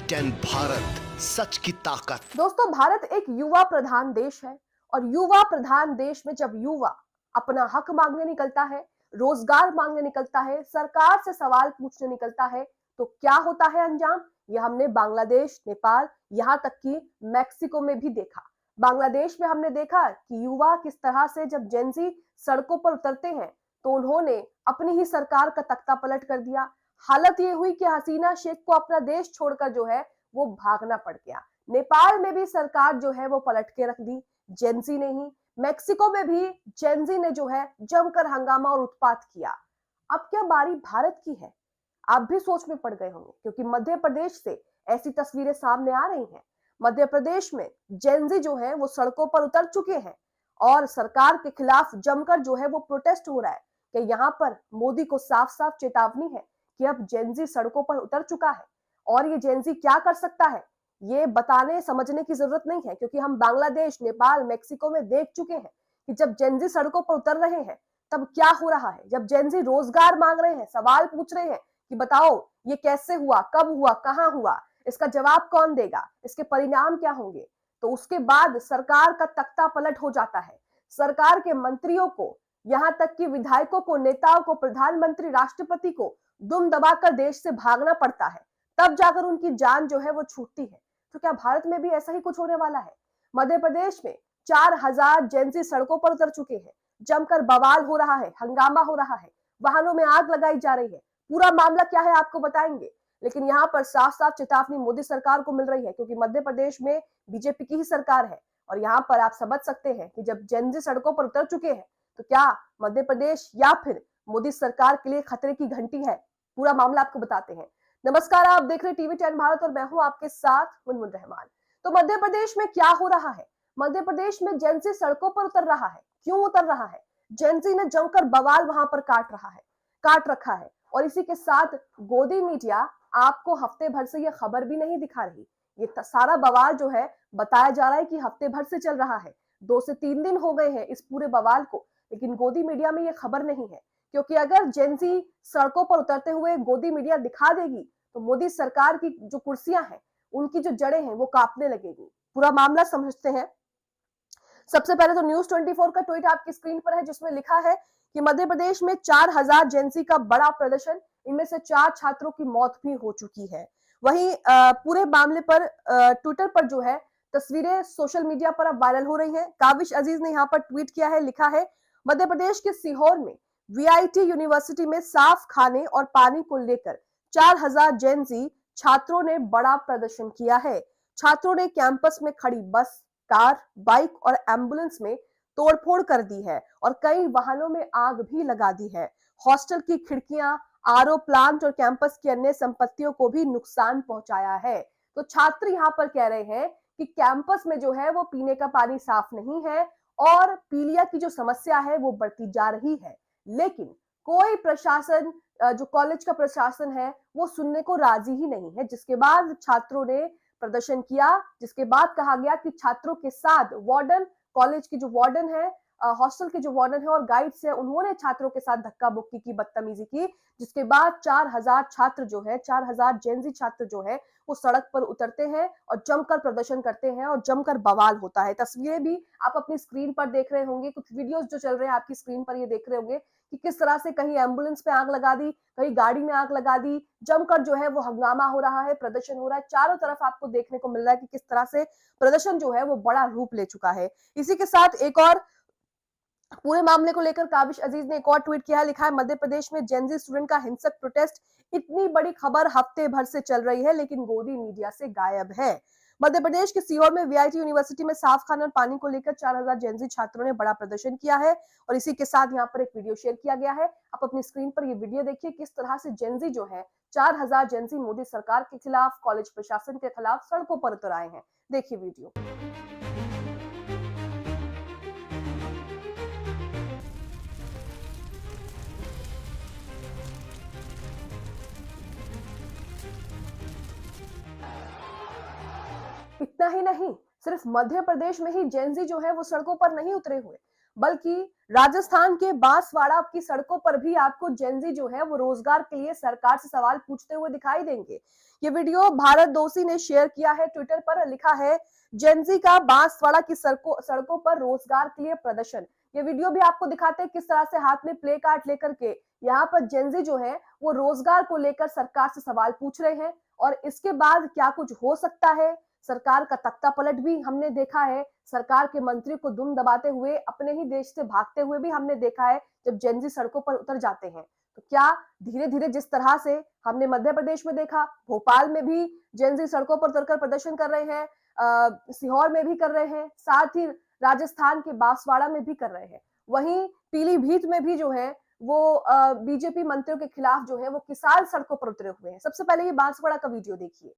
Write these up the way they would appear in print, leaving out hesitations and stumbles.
टीवी10 भारत, सच की ताकत। दोस्तों, भारत एक युवा प्रधान देश है और युवा प्रधान देश में जब युवा अपना हक मांगने निकलता है, रोजगार मांगने निकलता है, सरकार से सवाल पूछने निकलता है, तो क्या होता है अंजाम? यह हमने बांग्लादेश, नेपाल, यहाँ तक कि मैक्सिको में भी देखा। बांग्लादेश में हमने देखा कि युवा किस तरह से जब जेनजी सड़कों पर उतरते हैं तो उन्होंने अपनी ही सरकार का तख्ता पलट कर दिया। हालत ये हुई कि हसीना शेख को अपना देश छोड़कर जो है वो भागना पड़ गया। नेपाल में भी सरकार जो है वो पलट के रख दी, जेनजी ने ही। मैक्सिको में भी जेनजी ने जो है जमकर हंगामा और उत्पात किया। अब क्या बारी भारत की है? आप भी सोच में पड़ गए होंगे, क्योंकि मध्य प्रदेश से ऐसी तस्वीरें सामने आ रही हैं। मध्य प्रदेश में जेनजी जो है वो सड़कों पर उतर चुके हैं और सरकार के खिलाफ जमकर जो है वो प्रोटेस्ट हो रहा है कि यहाँ पर मोदी को साफ साफ चेतावनी है कि अब जेनजी सड़कों पर उतर चुका है और ये जेनजी क्या कर सकता है ये बताने समझने की जरूरत नहीं है, क्योंकि हम बांग्लादेश, नेपाल, मैक्सिको में देख चुके हैं कि जब जेनजी सड़कों पर उतर रहे हैं तब क्या हो रहा है। जब जेनजी रोजगार मांग रहे हैं, सवाल पूछ रहे हैं कि बताओ ये कैसे हुआ, कब हुआ, कहां हुआ, इसका जवाब कौन देगा, इसके परिणाम क्या होंगे, तो उसके बाद सरकार का तख्ता पलट हो जाता है। सरकार के मंत्रियों को, यहां तक कि विधायकों को, नेताओं को, प्रधानमंत्री, राष्ट्रपति को दुम दबाकर देश से भागना पड़ता है, तब जाकर उनकी जान जो है वो छूटती है। तो क्या भारत में भी ऐसा ही कुछ होने वाला है? मध्य प्रदेश में 4000 जेनजी सड़कों पर उतर चुके हैं, जमकर बवाल हो रहा है, हंगामा हो रहा है, वाहनों में आग लगाई जा रही है। पूरा मामला क्या है आपको बताएंगे, लेकिन यहाँ पर साफ साफ चेतावनी मोदी सरकार को मिल रही है, क्योंकि मध्य प्रदेश में बीजेपी की ही सरकार है और यहाँ पर आप समझ सकते हैं कि जब जेनजी सड़कों पर उतर चुके हैं तो क्या मध्य प्रदेश या फिर मोदी सरकार के लिए खतरे की घंटी है? पूरा मामला आपको बताते हैं। नमस्कार, आप देख रहे टीवी10 भारत और मैं हूं आपके साथ मुनमुन रहमान। तो मध्य प्रदेश में क्या हो रहा है? मध्य प्रदेश में जेनजी सड़कों पर उतर रहा है। क्यों उतर रहा है? जेनजी ने जमकर बवाल वहां पर काट रखा है और इसी के साथ गोदी मीडिया आपको हफ्ते भर से यह खबर भी नहीं दिखा रही। ये सारा बवाल जो है बताया जा रहा है कि हफ्ते भर से चल रहा है, 2 से 3 दिन हो गए हैं इस पूरे बवाल को, लेकिन गोदी मीडिया में ये खबर नहीं है। क्योंकि अगर जेनजी सड़कों पर उतरते हुए गोदी मीडिया दिखा देगी तो मोदी सरकार की जो कुर्सियां हैं, उनकी जो जड़ें हैं वो कांपने लगेगी। पूरा मामला समझते हैं। सबसे पहले तो न्यूज 24 का ट्वीट आपकी स्क्रीन पर है, जिसमें लिखा है कि मध्य प्रदेश में 4000 जेनजी का बड़ा प्रदर्शन, इनमें से 4 छात्रों की मौत भी हो चुकी है। वहीं पूरे मामले पर ट्विटर पर जो है तस्वीरें सोशल मीडिया पर अब वायरल हो रही हैं। काबिश अजीज ने यहाँ पर ट्वीट किया है, लिखा है मध्य प्रदेश के सीहोर में वीआईटी यूनिवर्सिटी में साफ खाने और पानी को लेकर 4000 जेनजी छात्रों ने बड़ा प्रदर्शन किया है। छात्रों ने कैंपस में खड़ी बस, कार, बाइक और एम्बुलेंस में तोड़फोड़ कर दी है और कई वाहनों में आग भी लगा दी है। हॉस्टल की खिड़कियां, आरओ प्लांट और कैंपस की अन्य संपत्तियों को भी नुकसान पहुंचाया है। तो छात्र यहाँ पर कह रहे हैं कि कैंपस में जो है वो पीने का पानी साफ नहीं है और पीलिया की जो समस्या है वो बढ़ती जा रही है। लेकिन कोई प्रशासन, जो कॉलेज का प्रशासन है, वो सुनने को राजी ही नहीं है। जिसके बाद छात्रों ने प्रदर्शन किया, जिसके बाद कहा गया कि छात्रों के साथ वार्डन, कॉलेज की जो वार्डन है, हॉस्टल के जो वार्डन है और गाइड्स है, उन्होंने छात्रों के साथ धक्का मुक्की की, बदतमीजी की। जिसके बाद 4000 छात्र जो है, 4000 जेनजी छात्र जो है वो सड़क पर उतरते हैं और जमकर प्रदर्शन करते हैं और जमकर बवाल होता है। तस्वीरें भी आप अपनी स्क्रीन पर देख रहे होंगे, कुछ वीडियोस जो चल रहे हैं आपकी स्क्रीन पर ये देख रहे होंगे कि किस तरह से कहीं एम्बुलेंस पे आग लगा दी, कहीं गाड़ी में आग लगा दी, जमकर जो है वो हंगामा हो रहा है, प्रदर्शन हो रहा है। चारों तरफ आपको देखने को मिल रहा है कि किस तरह से प्रदर्शन जो है वो बड़ा रूप ले चुका है। इसी के साथ एक और पूरे मामले को लेकर काबिश अजीज ने एक और ट्वीट किया है, लिखा है मध्य प्रदेश में जेनजी स्टूडेंट का हिंसक प्रोटेस्ट, इतनी बड़ी खबर हफ्ते भर से चल रही है लेकिन गोदी मीडिया से गायब है। मध्य प्रदेश के सीहोर में वीआईटी यूनिवर्सिटी में साफ खाना और पानी को लेकर 4000 जेनजी छात्रों ने बड़ा प्रदर्शन किया है और इसी के साथ यहाँ पर एक वीडियो शेयर किया गया है। आप अपनी स्क्रीन पर ये वीडियो देखिए, किस तरह से जेनजी जो है, 4000 जेनजी मोदी सरकार के खिलाफ, कॉलेज प्रशासन के खिलाफ सड़कों पर उतर आए हैं। देखिए वीडियो। इतना ही नहीं, सिर्फ मध्य प्रदेश में ही जेनजी जो है वो सड़कों पर नहीं उतरे हुए, बल्कि राजस्थान के बांसवाड़ा की सड़कों पर भी आपको जेनजी जो है वो रोजगार के लिए सरकार से सवाल पूछते हुए दिखाई देंगे। ये वीडियो भारत दोषी ने शेयर किया है ट्विटर पर, लिखा है जेनजी का बांसवाड़ा की सड़कों पर रोजगार के लिए प्रदर्शन। ये वीडियो भी आपको दिखाते हैं किस तरह से हाथ में प्ले कार्ड लेकर के यहाँ पर जेनजी जो है वो रोजगार को लेकर सरकार से सवाल पूछ रहे हैं। और इसके बाद क्या कुछ हो सकता है, सरकार का तख्ता पलट भी हमने देखा है, सरकार के मंत्री को दुम दबाते हुए अपने ही देश से भागते हुए भी हमने देखा है जब जेनजी सड़कों पर उतर जाते हैं। तो क्या धीरे धीरे जिस तरह से हमने मध्य प्रदेश में देखा, भोपाल में भी जेनजी सड़कों पर उतरकर प्रदर्शन कर रहे हैं, सीहोर में भी कर रहे हैं, साथ ही राजस्थान के बांसवाड़ा में भी कर रहे हैं, वहीं पीलीभीत में भी जो है वो बीजेपी मंत्रियों के खिलाफ जो है वो किसान सड़कों पर उतरे हुए हैं। सबसे पहले ये बांसवाड़ा का वीडियो देखिए।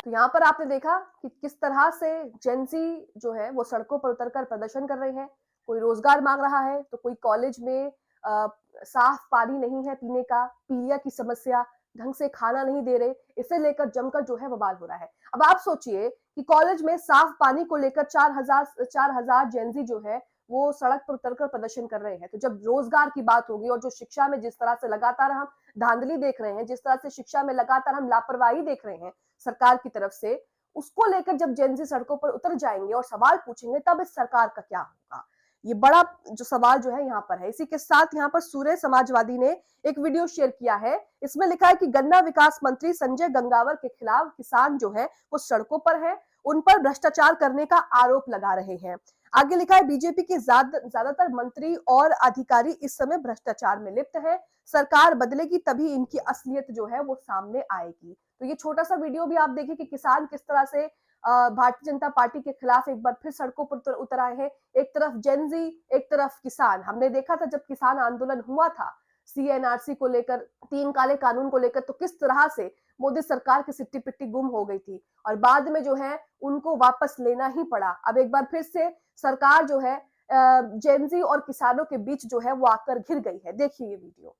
तो यहाँ पर आपने देखा कि किस तरह से जेनजी जो है वो सड़कों पर उतरकर प्रदर्शन कर रहे हैं। कोई रोजगार मांग रहा है तो कोई कॉलेज में साफ पानी नहीं है पीने का, पीलिया की समस्या, ढंग से खाना नहीं दे रहे, इसे लेकर जमकर जो है बवाल हो रहा है। अब आप सोचिए कि कॉलेज में साफ पानी को लेकर 4,000 जेनजी जो है वो सड़क पर उतरकर प्रदर्शन कर रहे हैं। तो जब रोजगार की बात होगी और जो शिक्षा में जिस तरह से लगातार हम धांधली देख रहे हैं, जिस तरह से शिक्षा में लगातार हम लापरवाही देख रहे हैं सरकार की तरफ से, उसको लेकर जब जेनजी सड़कों पर उतर जाएंगे और सवाल पूछेंगे तब इस सरकार का क्या होगा, ये बड़ा जो सवाल जो है यहाँ पर है। इसी के साथ यहाँ पर सूर्य समाजवादी ने एक वीडियो शेयर किया है, इसमें लिखा है कि गन्ना विकास मंत्री संजय गंगावर के खिलाफ किसान जो है वो सड़कों पर है, उन पर भ्रष्टाचार करने का आरोप लगा रहे हैं। आगे लिखा है बीजेपी के ज्यादातर मंत्री और अधिकारी इस समय भ्रष्टाचार में लिप्त है, सरकार बदलेगी तभी इनकी असलियत जो है वो सामने आएगी। तो ये छोटा सा वीडियो भी आप देखिए कि किसान किस तरह से भारतीय जनता पार्टी के खिलाफ एक बार फिर सड़कों पर उतर आए हैं। एक तरफ जेनजी, एक तरफ किसान। हमने देखा था जब किसान आंदोलन हुआ था सीएनआरसी को लेकर, 3 काले कानून को लेकर, तो किस तरह से मोदी सरकार की सिट्टी पिट्टी गुम हो गई थी और बाद में जो है उनको वापस लेना ही पड़ा। अब एक बार फिर से सरकार जो है जेनजी और किसानों के बीच जो है वो आकर घिर गई है। देखिए ये वीडियो।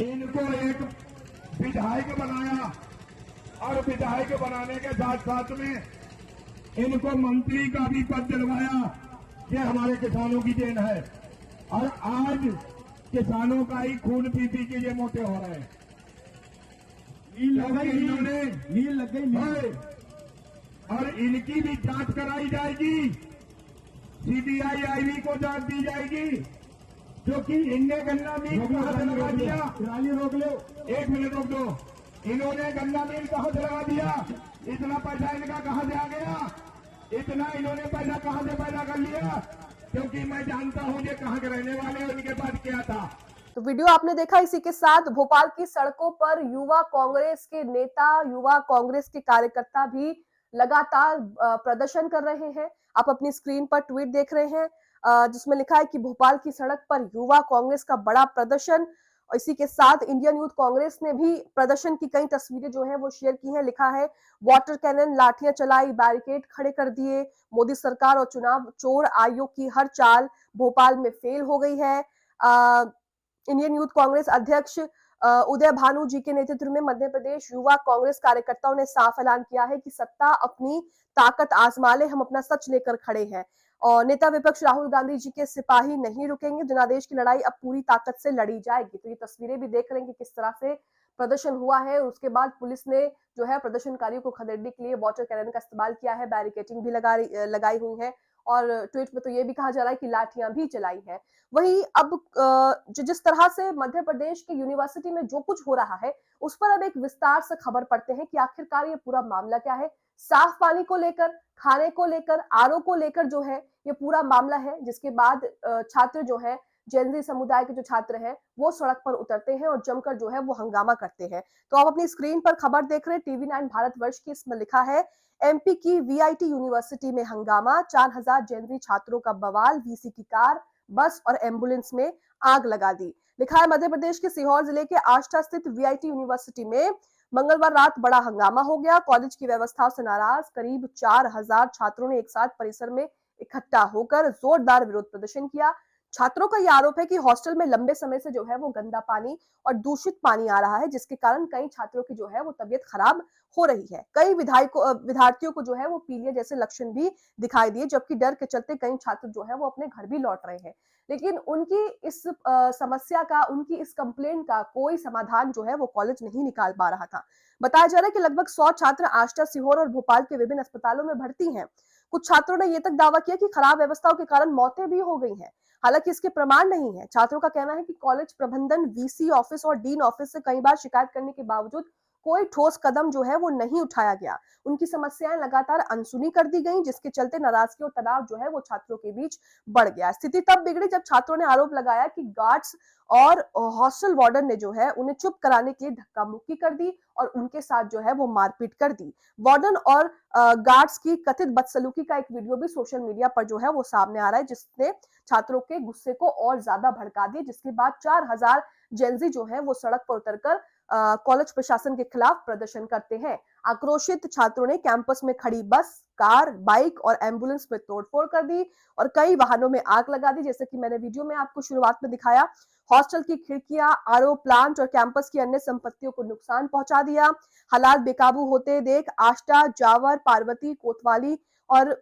इनको एक विधायक बनाया और विधायक बनाने के साथ साथ में इनको मंत्री का भी पद दिलवाया। ये हमारे किसानों की देन है और आज किसानों का ही खून पी पी के ये मोटे हो रहे हैं। नील लग गई और इनकी भी जांच कराई जाएगी, सीबीआई आईवी को जांच दी जाएगी, क्योंकि इनने गन्ना मिल कहां से लगा दिया। रोक लो, 1 मिनट रोक दो। इन्होंने गन्ना मिल कहां से लगा दिया, इतना पैसा इनका कहां से आ गया, इतना इन्होंने पैसा कहां से पैदा कर लिया, क्योंकि मैं जानता हूं ये कहां के रहने वाले, उनके पास क्या था। तो वीडियो आपने देखा। इसी के साथ भोपाल की सड़कों पर युवा कांग्रेस के नेता, युवा कांग्रेस के कार्यकर्ता भी लगातार प्रदर्शन कर रहे हैं। आप अपनी स्क्रीन पर ट्वीट देख रहे हैं जिसमें लिखा है कि भोपाल की सड़क पर युवा कांग्रेस का बड़ा प्रदर्शन। और इसी के साथ इंडियन यूथ कांग्रेस ने भी प्रदर्शन की कई तस्वीरें जो है वो शेयर की हैं। लिखा है वाटर कैनन, लाठियां चलाई, बैरिकेड खड़े कर दिए, मोदी सरकार और चुनाव चोर आयोग की हर चाल भोपाल में फेल हो गई है। इंडियन यूथ कांग्रेस अध्यक्ष उदय भानु जी के नेतृत्व में मध्य प्रदेश युवा कांग्रेस कार्यकर्ताओं ने साफ ऐलान किया है कि सत्ता अपनी ताकत आजमा ले, हम अपना सच लेकर खड़े हैं। और नेता विपक्ष राहुल गांधी जी के सिपाही नहीं रुकेंगे, जनादेश की लड़ाई अब पूरी ताकत से लड़ी जाएगी। तो ये तस्वीरें भी देख रहे हैं कि किस तरह से प्रदर्शन हुआ है। उसके बाद पुलिस ने जो है प्रदर्शनकारियों को खदेड़ने के लिए वाटर कैनन का इस्तेमाल किया है, बैरिकेडिंग भी लगाई हुई है और ट्वीट में तो ये भी कहा जा रहा है कि लाठियां भी चलाई हैं। वहीं अब जिस तरह से मध्य प्रदेश की यूनिवर्सिटी में जो कुछ हो रहा है उस पर अब एक विस्तार से खबर पढ़ते हैं कि आखिरकार ये पूरा मामला क्या है। साफ पानी को लेकर, खाने को लेकर, आरओ को लेकर जो है ये पूरा मामला है, जिसके बाद छात्र जो है, जेनजी समुदाय के जो छात्र हैं वो सड़क पर उतरते हैं और जमकर जो है वो हंगामा करते हैं। तो आप अपनी स्क्रीन पर खबर देख रहे हैं टीवी9 भारतवर्ष की। इसमें लिखा है एमपी की वीआईटी यूनिवर्सिटी में हंगामा, 4000 जेनजी छात्रों का बवाल, वीसी की कार, बस और एम्बुलेंस में आग लगा दी। लिखा है मध्य प्रदेश के सीहोर जिले के आष्टा स्थित वीआईटी यूनिवर्सिटी में मंगलवार रात बड़ा हंगामा हो गया। कॉलेज की व्यवस्थाओं से नाराज करीब 4000 छात्रों ने एक साथ परिसर में इकट्ठा होकर जोरदार विरोध प्रदर्शन किया। छात्रों का यह आरोप है कि हॉस्टल में लंबे समय से जो है वो गंदा पानी और दूषित पानी आ रहा है, जिसके कारण कई छात्रों की जो है वो तबीयत खराब हो रही है। कई विद्यार्थियों को जो है वो पीलिया जैसे लक्षण भी दिखाई दिए, जबकि डर के चलते कई छात्र जो है वो अपने घर भी लौट रहे हैं। लेकिन उनकी इस समस्या का, उनकी इस कंप्लेंट का कोई समाधान जो है वो कॉलेज नहीं निकाल पा रहा था। बताया जा रहा है कि लगभग 100 छात्र आष्टा, सीहोर और भोपाल के विभिन्न अस्पतालों में भर्ती हैं। कुछ छात्रों ने ये तक दावा किया कि खराब व्यवस्थाओं के कारण मौतें भी हो गई हैं। हालांकि इसके प्रमाण नहीं है। छात्रों का कहना है कि कॉलेज प्रबंधन, वीसी ऑफिस और डीन ऑफिस से कई बार शिकायत करने के बावजूद कोई ठोस कदम जो है वो नहीं उठाया गया। उनकी समस्याएं लगातार अनसुनी कर दी गई, जिसके चलते नाराजगी और तनाव जो है वो छात्रों के बीच बढ़ गया। स्थिति तब बिगड़ी जब छात्रों ने आरोप लगाया कि गार्ड्स और हॉस्टल वार्डन ने जो है उन्हें चुप कराने के लिए धक्का मुक्की कर दी और उनके साथ जो है वो मारपीट कर दी। वार्डन और गार्ड्स की कथित बदसलूकी का एक वीडियो भी सोशल मीडिया पर जो है वो सामने आ रहा है, जिसने छात्रों के गुस्से को और ज्यादा भड़का दिया, जिसके बाद 4000 जेनजी जो है वो सड़क पर उतरकर कॉलेज प्रशासन के खिलाफ प्रदर्शन करते हैं। आक्रोशित छात्रों ने कैंपस में खड़ी बस, कार, बाइक और एम्बुलेंस में तोड़फोड़ कर दी और कई वाहनों में आग लगा दी, जैसे कि मैंने वीडियो में आपको शुरुआत में दिखाया। हॉस्टल की खिड़कियां, आरओ प्लांट और कैंपस की अन्य संपत्तियों को नुकसान पहुंचा दिया। हालात बेकाबू होते देख आष्टा, जावर, पार्वती, कोतवाली और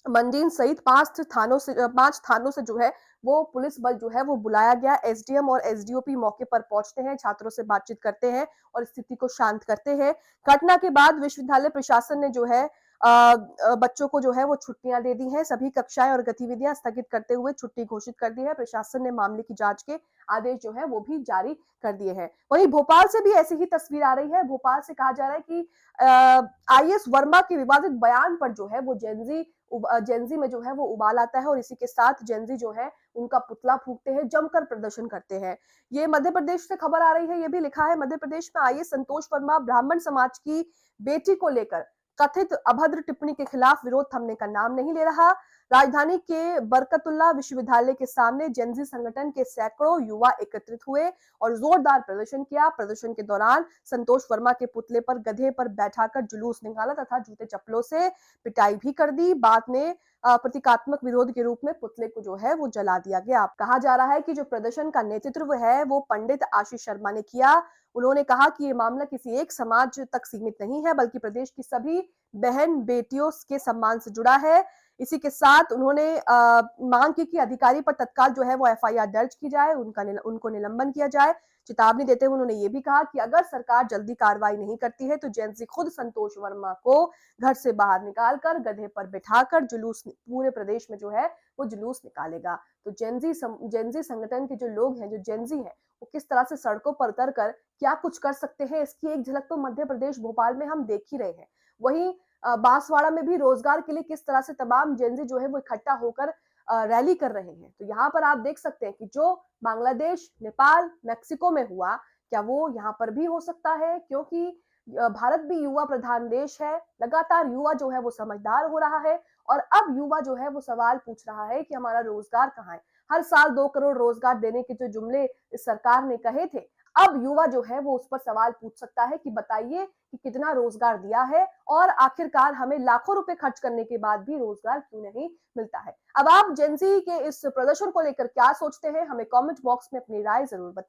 मंडीन सहित 5 थानों से जो है वो पुलिस बल जो है वो बुलाया गया। एसडीएम और एसडीओपी मौके पर पहुंचते हैं, छात्रों से बातचीत करते हैं और स्थिति को शांत करते हैं। घटना के बाद विश्वविद्यालय प्रशासन ने जो है बच्चों को जो है वो छुट्टियां दे दी हैं। सभी कक्षाएं और गतिविधियां स्थगित करते हुए छुट्टी घोषित कर दी है। प्रशासन ने मामले की जांच के आदेश जो है वो भी जारी कर दिए हैं। वहीं भोपाल से भी ऐसी ही तस्वीर आ रही है। भोपाल से कहा जा रहा है कि आईएएस वर्मा के विवादित बयान पर जो है वो जेनजी में जो है वो उबाल आता है और इसी के साथ जेनजी जो है उनका पुतला फूंकते हैं, जमकर प्रदर्शन करते हैं। ये मध्य प्रदेश से खबर आ रही है। ये भी लिखा है, मध्य प्रदेश में आईएएस संतोष वर्मा ब्राह्मण समाज की बेटी को लेकर कथित अभद्र टिप्पणी के खिलाफ विरोध थमने का नाम नहीं ले रहा। राजधानी के बरकतुल्लाह विश्वविद्यालय के सामने जेनजी संगठन के सैकड़ों युवा एकत्रित हुए और जोरदार प्रदर्शन किया। प्रदर्शन के दौरान संतोष वर्मा के पुतले पर गधे पर बैठाकर जुलूस निकाला तथा जूते चप्पलों से पिटाई भी कर दी। बाद में प्रतीकात्मक विरोध के रूप में पुतले को जो है वो जला दिया गया। कहा जा रहा है कि जो प्रदर्शन का नेतृत्व है वो पंडित आशीष शर्मा ने किया। उन्होंने कहा कि ये मामला किसी एक समाज तक सीमित नहीं है, बल्कि प्रदेश की सभी बहन बेटियों के सम्मान से जुड़ा है। इसी के साथ उन्होंने मांग की कि अधिकारी पर तत्काल जो है वो एफआईआर दर्ज की जाए, उनको निलंबन किया जाए। चेतावनी देते हुए उन्होंने ये भी कहा कि अगर सरकार जल्दी कार्रवाई नहीं करती है तो जेनजी खुद संतोष वर्मा को घर से बाहर निकालकर गधे पर बिठाकर जुलूस पूरे प्रदेश में जो है वो जुलूस निकालेगा। तो जेनजी संगठन के जो लोग हैं, जो जेनजी हैं, वो किस तरह से सड़कों पर उतरकर क्या कुछ कर सकते हैं, इसकी एक झलक तो मध्य प्रदेश भोपाल में हम देख ही रहे हैं। वहीं बांसवाड़ा में भी रोजगार के लिए किस तरह से तमाम जेनजी जो है वो इकट्ठा होकर रैली कर रहे हैं। तो यहाँ पर आप देख सकते हैं कि जो बांग्लादेश, नेपाल, मेक्सिको में हुआ, क्या वो यहाँ पर भी हो सकता है? क्योंकि भारत भी युवा प्रधान देश है। लगातार युवा जो है वो समझदार हो रहा है और अब युवा जो है वो सवाल पूछ रहा है कि हमारा रोजगार कहाँ है। हर साल 2 करोड़ रोजगार देने के जो जुमले इस सरकार ने कहे थे, अब युवा जो है वो उस पर सवाल पूछ सकता है कि बताइए कि कितना रोजगार दिया है और आखिरकार हमें लाखों रुपए खर्च करने के बाद भी रोजगार क्यों नहीं मिलता है। अब आप जेनजी के इस प्रदर्शन को लेकर क्या सोचते हैं, हमें कमेंट बॉक्स में अपनी राय जरूर बताएं।